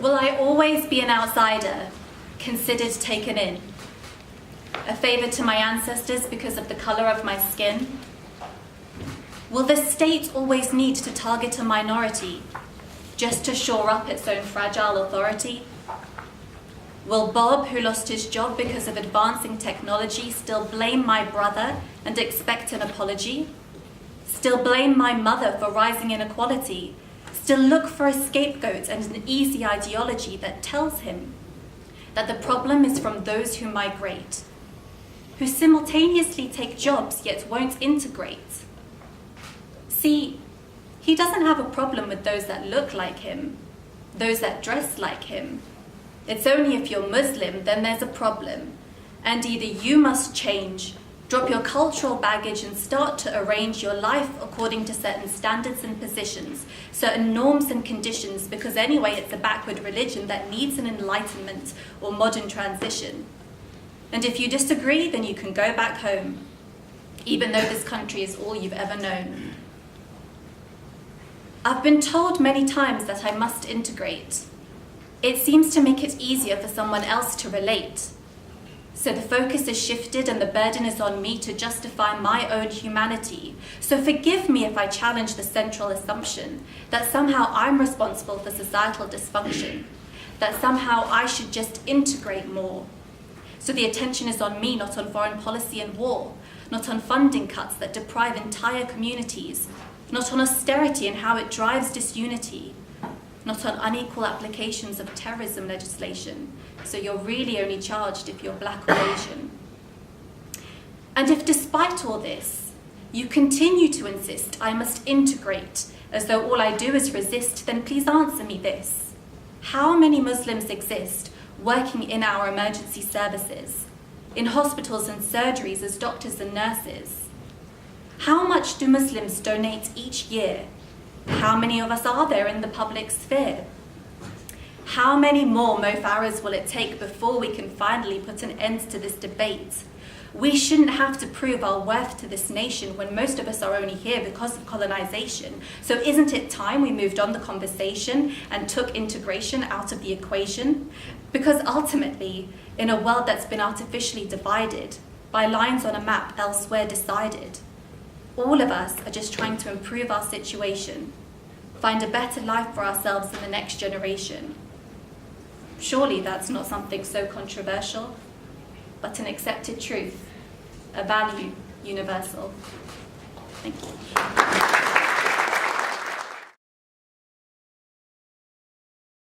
Will I always be an outsider, considered taken in? A favor to my ancestors because of the color of my skin? Will the state always need to target a minority just to shore up its own fragile authority? Will Bob, who lost his job because of advancing technology, still blame my brother and expect an apology? Still blame my mother for rising inequality? Still look for a scapegoat and an easy ideology that tells him that the problem is from those who migrate, who simultaneously take jobs yet won't integrate? See, he doesn't have a problem with those that look like him, those that dress like him. It's only if you're Muslim, then there's a problem. And either you must change, drop your cultural baggage and start to arrange your life according to certain standards and positions, certain norms and conditions, because anyway it's a backward religion that needs an enlightenment or modern transition. And if you disagree, then you can go back home, even though this country is all you've ever known. I've been told many times that I must integrate. It seems to make it easier for someone else to relate. So the focus is shifted and the burden is on me to justify my own humanity. So forgive me if I challenge the central assumption that somehow I'm responsible for societal dysfunction, that somehow I should just integrate more. So the attention is on me, not on foreign policy and war, not on funding cuts that deprive entire communities, not on austerity and how it drives disunity, not on unequal applications of terrorism legislation, so you're really only charged if you're Black or Asian. And if despite all this, you continue to insist I must integrate as though all I do is resist, then please answer me this. How many Muslims exist working in our emergency services, in hospitals and surgeries as doctors and nurses? How much do Muslims donate each year? How many of us are there in the public sphere? How many more Mo Farahs will it take before we can finally put an end to this debate? We shouldn't have to prove our worth to this nation when most of us are only here because of colonization. So isn't it time we moved on the conversation and took integration out of the equation? Because ultimately, in a world that's been artificially divided by lines on a map elsewhere decided, all of us are just trying to improve our situation, find a better life for ourselves and the next generation. Surely that's not something so controversial, but an accepted truth, a value universal. Thank you.